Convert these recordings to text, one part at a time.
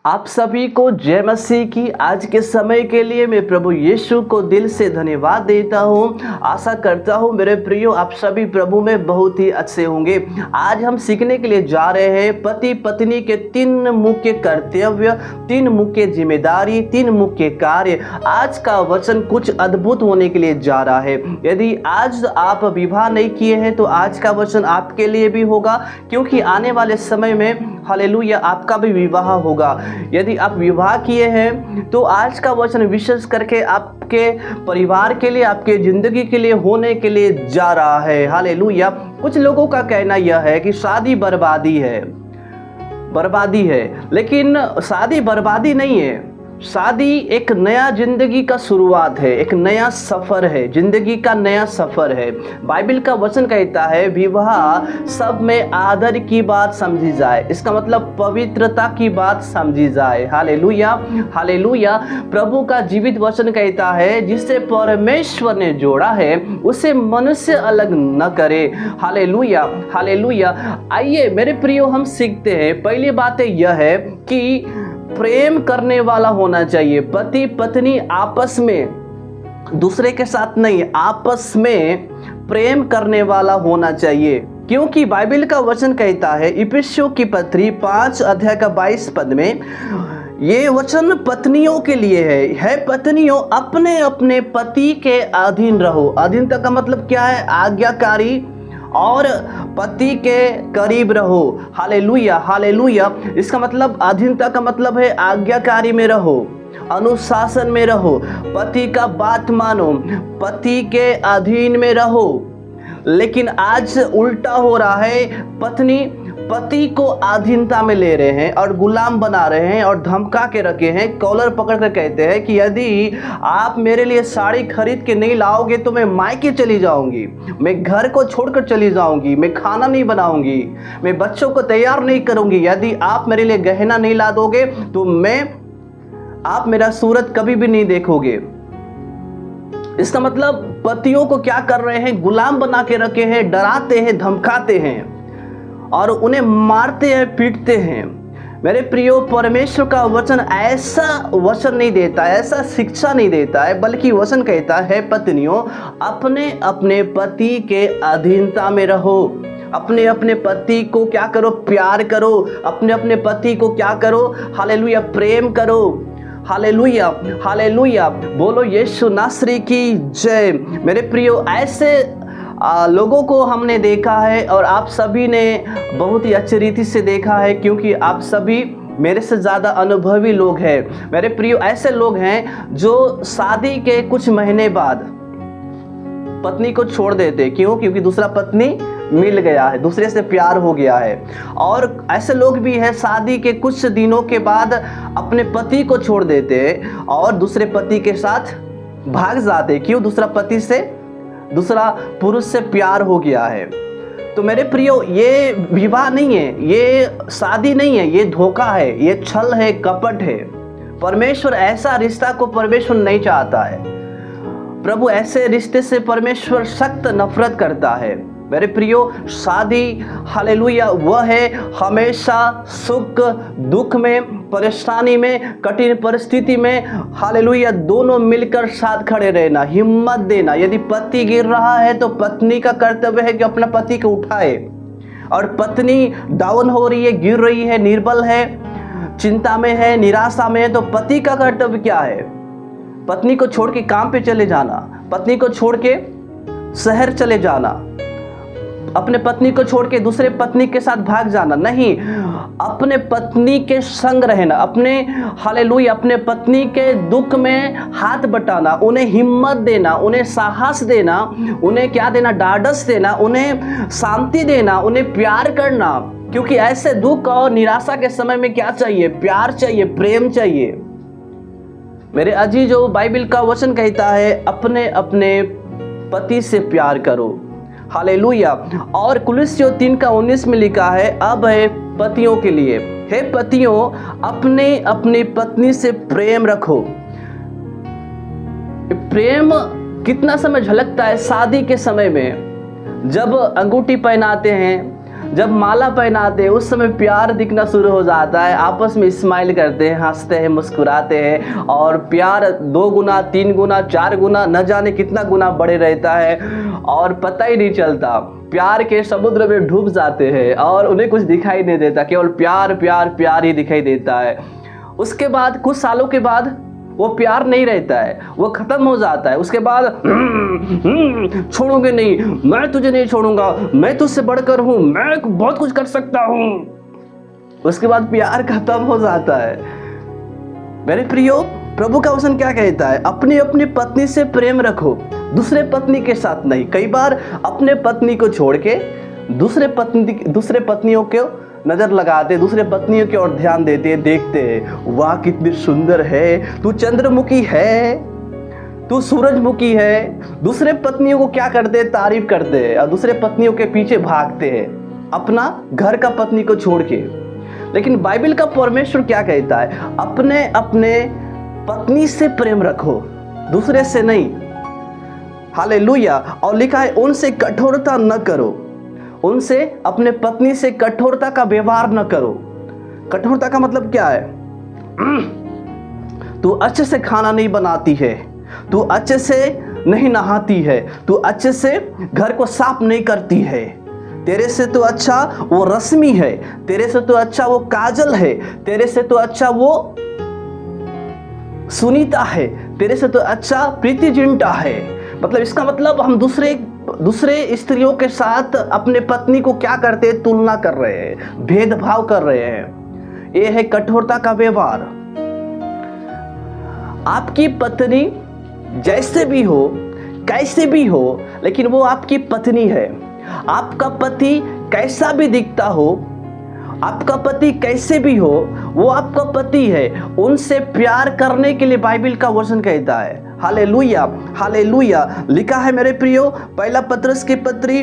आप सभी को जय मसीह की। आज के समय के लिए मैं प्रभु यीशु को दिल से धन्यवाद देता हूँ। आशा करता हूँ मेरे प्रियो आप सभी प्रभु में बहुत ही अच्छे होंगे। आज हम सीखने के लिए जा रहे हैं पति पत्नी के 3 मुख्य कर्तव्य, 3 मुख्य जिम्मेदारी, 3 मुख्य कार्य। आज का वचन कुछ अद्भुत होने के लिए जा रहा है। यदि आज आप विवाह नहीं किए हैं तो आज का वचन आपके लिए भी होगा, क्योंकि आने वाले समय में हालेलुया आपका भी विवाह होगा। यदि आप विवाह किए हैं तो आज का वचन विशेष करके आपके परिवार के लिए, आपके जिंदगी के लिए होने के लिए जा रहा है। हालेलुया। कुछ लोगों का कहना यह है कि शादी बर्बादी है, लेकिन शादी बर्बादी नहीं है। शादी एक नया जिंदगी का शुरुआत है, एक नया सफर है, जिंदगी का नया सफर है। बाइबल का वचन कहता है विवाह सब में आदर की बात समझी जाए। इसका मतलब पवित्रता की बात समझी जाए। Hallelujah, hallelujah. प्रभु का जीवित वचन कहता है जिसे परमेश्वर ने जोड़ा है उसे मनुष्य अलग न करे। Hallelujah, hallelujah. आइए मेरे प्रियो हम सीखते हैं। पहली बात यह है कि प्रेम करने वाला होना चाहिए। पति पत्नी आपस में, दूसरे के साथ नहीं, आपस में प्रेम करने वाला होना चाहिए। क्योंकि बाइबल का वचन कहता है इफिसियों की पत्री 5 अध्याय का 22 पद में, ये वचन पत्नियों के लिए है पत्नियों अपने अपने पति के अधीन रहो। अधीनता का मतलब क्या है? आज्ञाकारी और पति के करीब रहो। Hallelujah, hallelujah. इसका मतलब अधीनता का मतलब है आज्ञाकारी में रहो, अनुशासन में रहो, पति का बात मानो, पति के अधीन में रहो। लेकिन आज उल्टा हो रहा है, पत्नी पति को अधीनता में ले रहे हैं और गुलाम बना रहे हैं और धमका के रखे हैं। कॉलर पकड़ कर कहते हैं कि यदि आप मेरे लिए साड़ी खरीद के नहीं लाओगे तो मैं मायके चली जाऊंगी, मैं घर को छोड़कर चली जाऊंगी, मैं खाना नहीं बनाऊंगी, मैं बच्चों को तैयार नहीं करूंगी। यदि आप मेरे लिए गहना नहीं ला दोगे तो आप मेरा सूरत कभी भी नहीं देखोगे। इसका मतलब पतियों को क्या कर रहे हैं? गुलाम बना के रखे हैं, डराते हैं, धमकाते हैं और उन्हें मारते हैं, पीटते हैं। मेरे प्रियो, परमेश्वर का वचन ऐसा वचन नहीं देता, ऐसा शिक्षा नहीं देता है, बल्कि वचन कहता है पत्नियों अपने अपने पति के अधीनता में रहो। अपने अपने पति को क्या करो? प्यार करो। अपने अपने पति को क्या करो? हालेलुया, प्रेम करो। Hallelujah, hallelujah. बोलो यीशु नासरी की जय। मेरे प्रियो, ऐसे लोगों को हमने देखा है और आप सभी ने बहुत ही अच्छी रीति से देखा है, क्योंकि आप सभी मेरे से ज़्यादा अनुभवी लोग हैं। मेरे प्रियो, ऐसे लोग हैं जो शादी के कुछ महीने बाद पत्नी को छोड़ देते। क्यों? क्योंकि दूसरा पत्नी मिल गया है, दूसरे से प्यार हो गया है। और ऐसे लोग भी हैं शादी के कुछ दिनों के बाद अपने पति को छोड़ देते और दूसरे पति के साथ भाग जाते। क्यों? दूसरा पुरुष से प्यार हो गया है। तो मेरे प्रियो, ये विवाह नहीं है, ये शादी नहीं है, ये धोखा है, ये छल है, कपट है। परमेश्वर ऐसा रिश्ता को परमेश्वर नहीं चाहता है। प्रभु ऐसे रिश्ते से परमेश्वर सख्त नफरत करता है। मेरे प्रियो, शादी हालेलुया वह है हमेशा सुख दुख में, परेशानी में, कठिन परिस्थिति में हालेलुया दोनों मिलकर साथ खड़े रहना, हिम्मत देना। यदि पति गिर रहा है तो पत्नी का कर्तव्य है कि अपना पति को उठाए। और पत्नी डाउन हो रही है, गिर रही है, निर्बल है, चिंता में है, निराशा में है, तो पति का कर्तव्य क्या है? पत्नी को छोड़ के काम पे चले जाना, पत्नी को छोड़ के शहर चले जाना, अपने पत्नी को छोड़ के दूसरे पत्नी के साथ भाग जाना नहीं, अपने पत्नी के संग रहना, अपने पत्नी के दुख में हाथ बटाना, उन्हें हिम्मत देना, उन्हें साहस देना, उन्हें क्या देना? ढाढ़स देना, उन्हें शांति देना, उन्हें प्यार करना। क्योंकि ऐसे दुख और निराशा के समय में क्या चाहिए? प्यार चाहिए, प्रेम चाहिए। मेरे अजीजों, बाइबल का वचन कहता है अपने अपने पति से प्यार करो। हालेलुया। और कुलुस्सियों 3:19 में लिखा है अब है पतियों के लिए, हे पतियों अपने अपनी पत्नी से प्रेम रखो। प्रेम कितना समय झलकता है शादी के समय में, जब अंगूठी पहनाते हैं, जब माला पहनाते हैं उस समय प्यार दिखना शुरू हो जाता है, आपस में स्माइल करते हैं, हंसते हैं, मुस्कुराते हैं और प्यार 2 गुना 3 गुना 4 गुना न जाने कितना गुना बढ़े रहता है और पता ही नहीं चलता। प्यार के समुद्र में डूब जाते हैं और उन्हें कुछ दिखाई नहीं देता, केवल प्यार प्यार प्यार ही दिखाई देता है। उसके बाद कुछ सालों के बाद वो प्यार नहीं रहता है, वो खत्म हो जाता है। उसके बाद छोड़ोगे नहीं, मैं तुझे नहीं छोड़ूंगा, मैं तुझसे बढ़कर हूं, मैं बहुत कुछ कर सकता हूं। उसके बाद प्यार खत्म हो जाता है। मेरे प्रियो, प्रभु का वचन क्या कहता है? अपनी अपनी पत्नी से प्रेम रखो, दूसरे पत्नी के साथ नहीं। कई बार अपने पत्नी को छोड़ के दूसरे पत्नियों को नजर लगाते, दूसरे पत्नियों की ओर ध्यान देते, देखते हैं, वाह कितनी सुंदर है, तू चंद्रमुखी है, तू सूरजमुखी है। दूसरे पत्नियों को क्या करते हैं? तारीफ करते हैं और दूसरे पत्नियों के पीछे भागते हैं, अपना घर का पत्नी को छोड़ के। लेकिन बाइबल का परमेश्वर क्या कहता है? अपने अपने पत्नी से प्रेम रखो, दूसरे से नहीं। हालेलुया। और लिखा है उनसे कठोरता न करो, उनसे, अपने पत्नी से कठोरता का व्यवहार न करो। कठोरता का मतलब क्या है? तू अच्छे से खाना नहीं बनाती है, तू अच्छे से नहीं नहाती है, तू अच्छे से घर को साफ नहीं करती है, तेरे से तो अच्छा वो रश्मि है, तेरे से तो अच्छा वो काजल है, तेरे से तो अच्छा वो सुनीता है, तेरे से तो अच्छा प्रीति जिंटा है। मतलब इसका मतलब हम दूसरे स्त्रियों के साथ अपने पत्नी को क्या करते हैं? तुलना कर रहे हैं, भेदभाव कर रहे हैं। यह है कठोरता का व्यवहार। आपकी पत्नी जैसे भी हो, कैसे भी हो, लेकिन वो आपकी पत्नी है। आपका पति कैसा भी दिखता हो, आपका पति कैसे भी हो, वो आपका पति है। उनसे प्यार करने के लिए बाइबल का वचन कहता है। Hallelujah, hallelujah. लिखा है मेरे प्रियो, पहला पत्रस की पत्री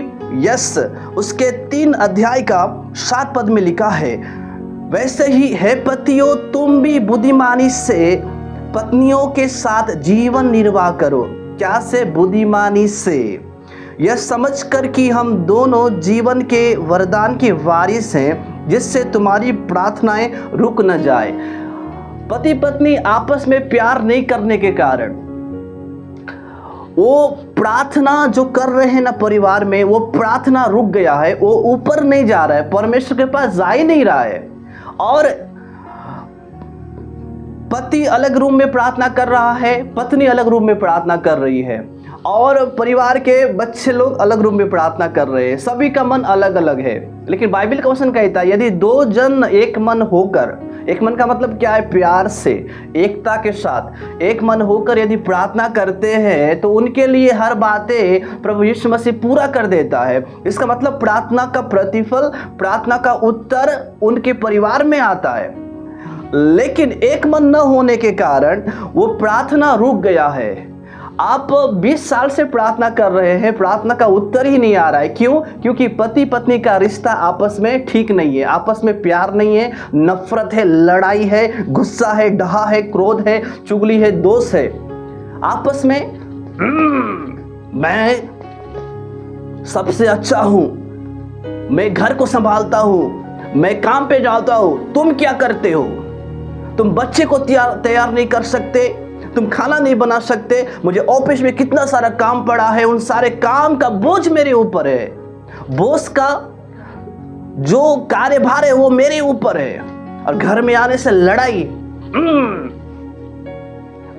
उसके 3 अध्याय का 7 पद में लिखा है, वैसे ही है पतियों, तुम भी बुद्धिमानी से पत्नियों के साथ जीवन निर्वाह करो। क्या से? बुद्धिमानी से, यह समझकर कि हम दोनों जीवन के वरदान के वारिस हैं, जिससे तुम्हारी प्रार्थनाएं रुक न जाए। पति पत्नी आपस में प्यार नहीं करने के कारण वो प्रार्थना जो कर रहे हैं ना परिवार में, वो प्रार्थना रुक गया है, वो ऊपर नहीं जा रहा है, परमेश्वर के पास जा ही नहीं रहा है। और पति अलग रूम में प्रार्थना कर रहा है, पत्नी अलग रूम में प्रार्थना कर रही है, और परिवार के बच्चे लोग अलग रूम में प्रार्थना कर रहे हैं। सभी का मन अलग अलग है। लेकिन बाइबल का वचन कहता है, यदि 2 जन एक मन होकर, एक मन का मतलब क्या है? प्यार से, एकता के साथ एक मन होकर यदि प्रार्थना करते हैं तो उनके लिए हर बातें प्रभु यीशु मसीह पूरा कर देता है। इसका मतलब प्रार्थना का प्रतिफल, प्रार्थना का उत्तर उनके परिवार में आता है। लेकिन एक मन न होने के कारण वो प्रार्थना रुक गया है। आप 20 साल से प्रार्थना कर रहे हैं, प्रार्थना का उत्तर ही नहीं आ रहा है। क्यों? क्योंकि पति पत्नी का रिश्ता आपस में ठीक नहीं है, आपस में प्यार नहीं है, नफरत है, लड़ाई है, गुस्सा है, डहा है, क्रोध है, चुगली है, दोष है। आपस में मैं सबसे अच्छा हूं, मैं घर को संभालता हूं, मैं काम पे जाता हूं, तुम क्या करते हो? तुम बच्चे को तैयार नहीं कर सकते, तुम खाना नहीं बना सकते, मुझे ऑफिस में कितना सारा काम पड़ा है, उन सारे काम का बोझ मेरे ऊपर है, बॉस का जो कार्यभार है वो मेरे ऊपर है, और घर में आने से लड़ाई।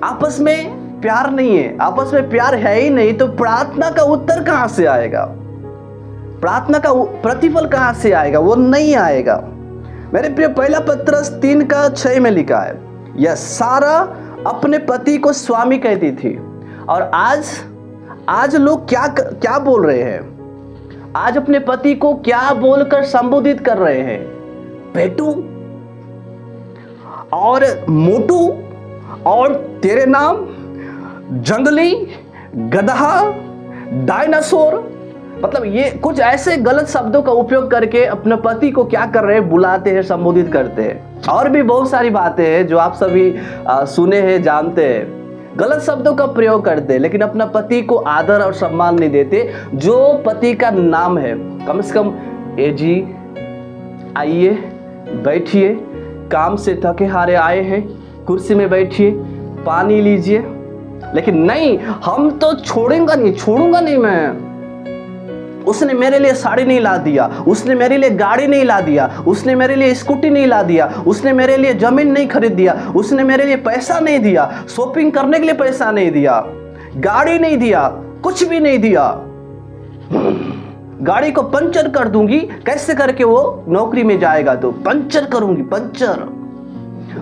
आपस में प्यार नहीं है, आपस में प्यार है ही नहीं, तो प्रार्थना का उत्तर कहां से आएगा? प्रार्थना का प्रतिफल कहां से आएगा? वो नहीं आएगा। मेरे प्रिय, पहला पत्रस 3:6 में लिखा है, यह सारा अपने पति को स्वामी कहती थी, और आज लोग क्या बोल रहे हैं? आज अपने पति को क्या बोलकर संबोधित कर रहे हैं? बेटू और मोटू, और तेरे नाम जंगली, गधा, डायनासोर। मतलब ये कुछ ऐसे गलत शब्दों का उपयोग करके अपने पति को क्या कर रहे हैं? बुलाते हैं, संबोधित करते हैं। और भी बहुत सारी बातें हैं जो आप सभी सुने हैं, जानते हैं। गलत शब्दों का प्रयोग करते हैं, लेकिन अपना पति को आदर और सम्मान नहीं देते। जो पति का नाम है, कम से कम एजी आइए, बैठिए, काम से थके हारे आए हैं, कुर्सी में बैठिए, पानी लीजिए। लेकिन नहीं, हम तो छोड़ूंगा नहीं मैं। उसने मेरे लिए साड़ी नहीं ला दिया, उसने मेरे लिए गाड़ी नहीं ला दिया, उसने मेरे लिए स्कूटी नहीं ला दिया, उसने मेरे लिए जमीन नहीं खरीद दिया, उसने मेरे लिए पैसा नहीं दिया, शॉपिंग करने के लिए पैसा नहीं दिया, गाड़ी नहीं दिया, कुछ भी नहीं दिया। गाड़ी को पंचर कर दूंगी, कैसे करके वो नौकरी में जाएगा, तो पंचर करूंगी, पंचर।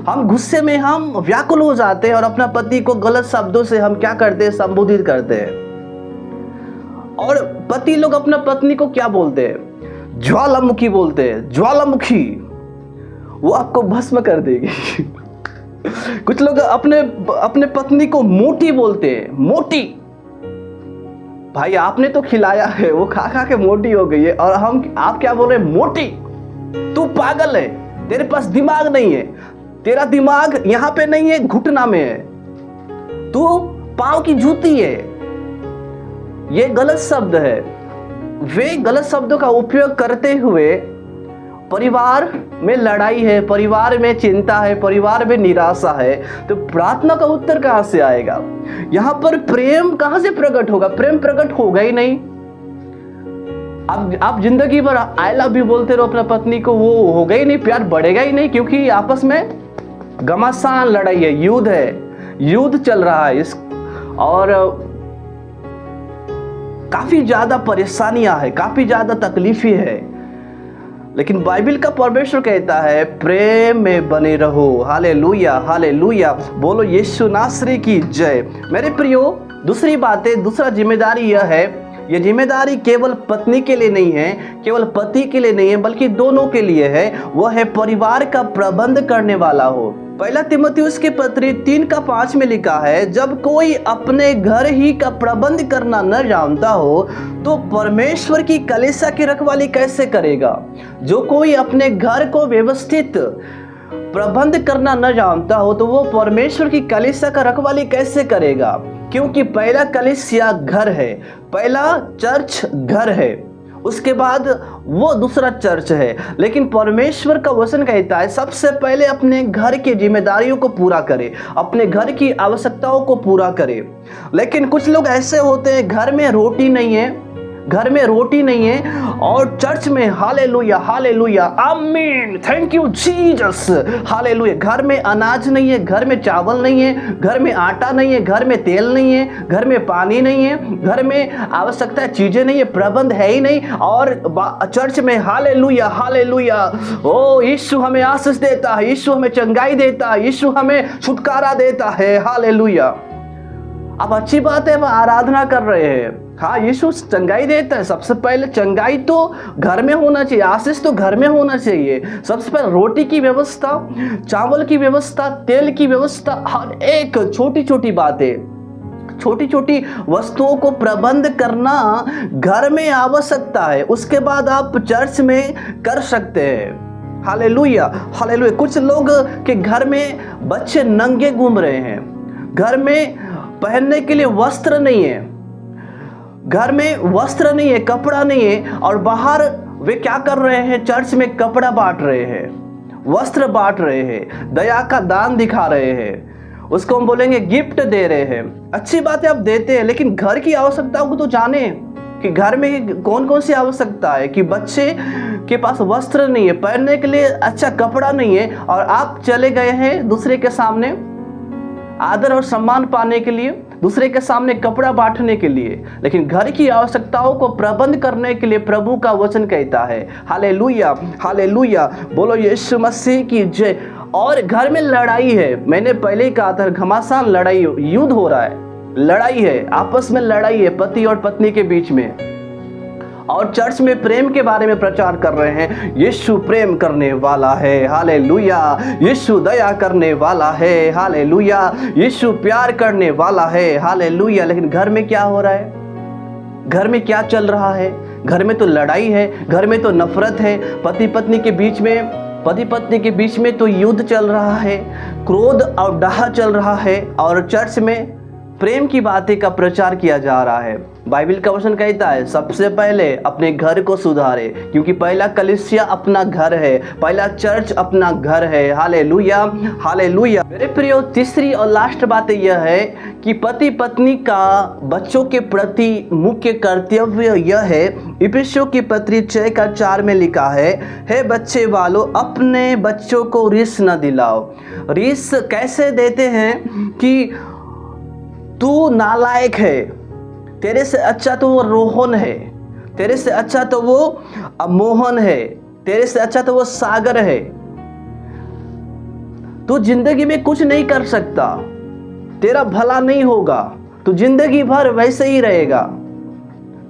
हम गुस्से में हम व्याकुल हो जाते हैं और अपना पति को गलत शब्दों से हम क्या करते हैं, संबोधित करते हैं। और पति लोग अपना पत्नी को क्या बोलते हैं, ज्वालामुखी बोलते हैं, ज्वालामुखी, वो आपको भस्म कर देगी। कुछ लोग अपने पत्नी को मोटी बोलते हैं, मोटी। भाई आपने तो खिलाया है, वो खा खा के मोटी हो गई है, और आप क्या बोल रहे हैं, मोटी। तू पागल है, तेरे पास दिमाग नहीं है, तेरा दिमाग यहाँ पे नहीं है, घुटना में है, तू पांव की जूती है। ये गलत शब्द है। वे गलत शब्दों का उपयोग करते हुए परिवार में लड़ाई है, परिवार में चिंता है, परिवार में निराशा है, तो प्रार्थना का उत्तर कहां से आएगा? यहां पर प्रेम कहां से प्रकट होगा? प्रेम प्रकट होगा ही नहीं। अब आप जिंदगी भर आई लव यू बोलते रहो अपना पत्नी को, वो होगा ही नहीं, प्यार बढ़ेगा ही नहीं, क्योंकि आपस में घमासान लड़ाई है, युद्ध चल रहा है और काफी ज्यादा परेशानियां है, काफी ज्यादा तकलीफें है। लेकिन बाइबल का परमेश्वर कहता है प्रेम में बने रहो। हालेलुया, हालेलुया, बोलो यीशु नासरी की जय। मेरे प्रियो, दूसरी बात है, दूसरा जिम्मेदारी यह है, यह जिम्मेदारी केवल पत्नी के लिए नहीं है, केवल पति के लिए नहीं है, बल्कि दोनों के लिए है। वह है परिवार का प्रबंध करने वाला हो। पहला तीमुथियुस के पत्री 3:5 में लिखा है, जब कोई अपने घर ही का प्रबंध करना न जानता हो तो परमेश्वर की कलीसिया की रखवाली कैसे करेगा? जो कोई अपने घर को व्यवस्थित प्रबंध करना न जानता हो तो वो परमेश्वर की कलीसिया का रखवाली कैसे करेगा? क्योंकि पहला कलीसिया घर है, पहला चर्च घर है, उसके बाद वो दूसरा चर्च है। लेकिन परमेश्वर का वचन कहता है सबसे पहले अपने घर की जिम्मेदारियों को पूरा करे, अपने घर की आवश्यकताओं को पूरा करे। लेकिन कुछ लोग ऐसे होते हैं, घर में रोटी नहीं है और चर्च में हालेलुया, हालेलुया, आमीन, थैंक यू जीसस, हालेलुया। घर में अनाज नहीं है, घर में चावल नहीं है, घर में आटा नहीं है, घर में तेल नहीं है, घर में पानी नहीं है, घर में आवश्यकता चीजें नहीं है, प्रबंध है ही नहीं, और चर्च में हालेलुया, हालेलुया, ओ यीशु हमें आशीष देता है, यीशु हमें चंगाई देता है, यीशु हमें छुटकारा देता है, हालेलुया। अब अच्छी बात है, वह आराधना कर रहे हैं, हाँ यीशु चंगाई देता है। सबसे पहले चंगाई तो घर में होना चाहिए, आशीष तो घर में होना चाहिए। सबसे पहले रोटी की व्यवस्था, चावल की व्यवस्था, तेल की व्यवस्था, हर एक छोटी छोटी बातें, छोटी छोटी वस्तुओं को प्रबंध करना घर में आवश्यकता है। उसके बाद आप चर्च में कर सकते हैं। Hallelujah, hallelujah. कुछ लोग के घर में बच्चे नंगे घूम रहे हैं, घर में पहनने के लिए वस्त्र नहीं है, घर में वस्त्र नहीं है, कपड़ा नहीं है, और बाहर वे क्या कर रहे हैं, चर्च में कपड़ा बांट रहे हैं, वस्त्र बांट रहे हैं, दया का दान दिखा रहे हैं, उसको हम बोलेंगे गिफ्ट दे रहे हैं। अच्छी बात है, आप देते हैं, लेकिन घर की आवश्यकताओं को तो जाने कि घर में कौन कौन सी आवश्यकता है, कि बच्चे के पास वस्त्र नहीं है, पहनने के लिए अच्छा कपड़ा नहीं है, और आप चले गए हैं दूसरे के सामने आदर और सम्मान पाने के लिए, दूसरे के सामने कपड़ा बांटने के लिए। लेकिन घर की आवश्यकताओं को प्रबंध करने के लिए प्रभु का वचन कहता है, हालेलुया, हालेलुया, बोलो यीशु मसीह की जय। और घर में लड़ाई है, मैंने पहले ही कहा था, घमासान लड़ाई, युद्ध हो रहा है, लड़ाई है, आपस में लड़ाई है पति और पत्नी के बीच में। और चर्च में प्रेम के बारे में प्रचार कर रहे हैं, यीशु प्रेम करने वाला है, हालेलुया, यीशु दया करने वाला है, हालेलुया, यीशु प्यार करने वाला है, हालेलुया। लेकिन घर में क्या हो रहा है, घर में क्या चल रहा है? घर में तो लड़ाई है, घर में तो नफरत है, पति पत्नी के बीच में तो युद्ध चल रहा है, क्रोध और डाह चल रहा है। और चर्च में प्रेम की बातें का प्रचार किया जा रहा है। बाइबल का वचन कहता है सबसे पहले अपने घर को सुधारे, क्योंकि पहला कलीसिया अपना घर है, पहला चर्च अपना घर है। Hallelujah, hallelujah. मेरे प्रियो, तीसरी और लास्ट बात यह है कि पति पत्नी का बच्चों के प्रति मुख्य कर्तव्य यह है। इफिसियों की पत्री 6:4 में लिखा है, हे बच्चे वालों, अपने बच्चों को रिस न दिलाओ। रिस कैसे देते हैं कि तू नालायक है, तेरे से अच्छा तो वो रोहन है, तेरे से अच्छा तो वो मोहन है, तेरे से अच्छा तो वो सागर है। तू जिंदगी में कुछ नहीं कर सकता, तेरा भला नहीं होगा, तू जिंदगी भर वैसे ही रहेगा।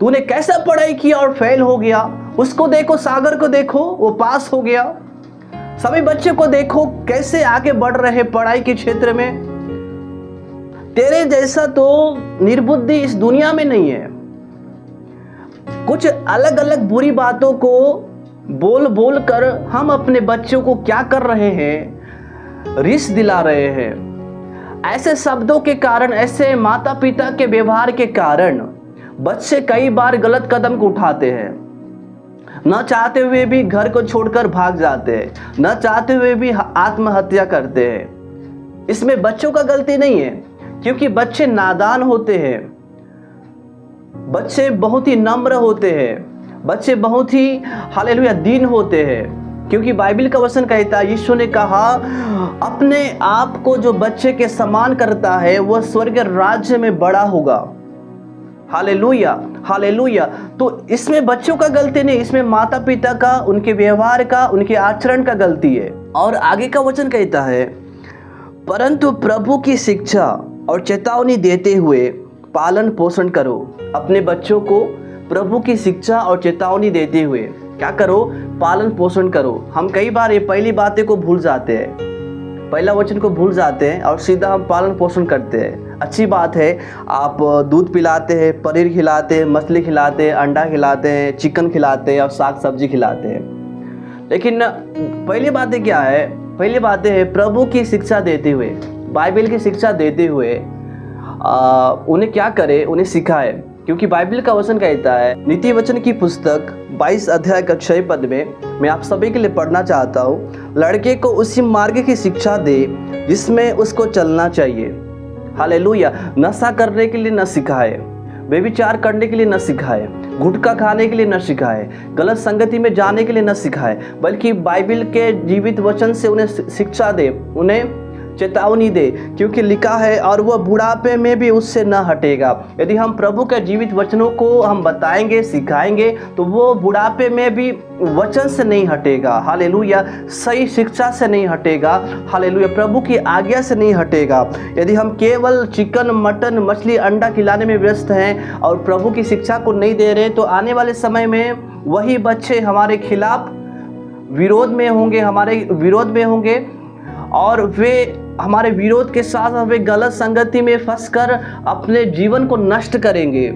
तूने कैसा पढ़ाई किया और फेल हो गया, उसको देखो, सागर को देखो, वो पास हो गया। सभी बच्चे को देखो कैसे आगे बढ़ रहे पढ़ाई के क्षेत्र में। तेरे जैसा तो निर्बुद्धि इस दुनिया में नहीं है। कुछ अलग अलग बुरी बातों को बोल बोल कर हम अपने बच्चों को क्या कर रहे हैं, रिस दिला रहे हैं। ऐसे शब्दों के कारण, ऐसे माता पिता के व्यवहार के कारण बच्चे कई बार गलत कदम को उठाते हैं। न चाहते हुए भी घर को छोड़कर भाग जाते हैं, न चाहते हुए भी आत्महत्या करते हैं। इसमें बच्चों का गलती नहीं है, क्योंकि बच्चे नादान होते हैं, बच्चे बहुत ही नम्र होते हैं, बच्चे बहुत ही हालेलुया दीन होते हैं। क्योंकि बाइबल का वचन कहता है, यीशु ने कहा, अपने आप को जो बच्चे के समान करता है वह स्वर्ग राज्य में बड़ा होगा। Hallelujah, hallelujah. तो इसमें बच्चों का गलती नहीं, इसमें माता पिता का, उनके व्यवहार का, उनके आचरण का गलती है। और आगे का वचन कहता है, परंतु प्रभु की शिक्षा और चेतावनी देते हुए पालन पोषण करो। अपने बच्चों को प्रभु की शिक्षा और चेतावनी देते हुए क्या करो, पालन पोषण करो। हम कई बार ये पहली बातें को भूल जाते हैं, पहला वचन को भूल जाते हैं और सीधा हम पालन पोषण करते हैं। अच्छी बात है, आप दूध पिलाते हैं, पनीर खिलाते हैं, मछली खिलाते हैं, अंडा खिलाते हैं, चिकन खिलाते हैं और साग सब्जी खिलाते हैं। लेकिन पहली बातें क्या है, पहली बातें है प्रभु की शिक्षा देते हुए, बाइबल की शिक्षा देते हुए उन्हें क्या करे, उन्हें सिखाए। क्योंकि बाइबल का वचन कहता है, नीति वचन की पुस्तक 22 अध्याय का 6 पद में, मैं आप सभी के लिए पढ़ना चाहता हूँ, लड़के को उसी मार्ग की शिक्षा दे जिसमें उसको चलना चाहिए। हालेलुया। नशा करने के लिए न सिखाए, व्यभिचार करने के लिए न सिखाए, गुटखा खाने के लिए न सिखाए, गलत संगति में जाने के लिए न सिखाए, बल्कि बाइबल के जीवित वचन से उन्हें शिक्षा दे, उन्हें चेतावनी दे। क्योंकि लिखा है, और वह बुढ़ापे में भी उससे न हटेगा। यदि हम प्रभु के जीवित वचनों को हम बताएंगे, सिखाएंगे, तो वो बुढ़ापे में भी वचन से नहीं हटेगा। हालेलुया। सही शिक्षा से नहीं हटेगा। हालेलुया। प्रभु की आज्ञा से नहीं हटेगा। यदि हम केवल चिकन, मटन, मछली, अंडा खिलाने में व्यस्त हैं और प्रभु की शिक्षा को नहीं दे रहे, तो आने वाले समय में वही बच्चे हमारे खिलाफ विरोध में होंगे, हमारे विरोध में होंगे, और वे हमारे विरोध के साथ वे गलत संगति में फंसकर अपने जीवन को नष्ट करेंगे।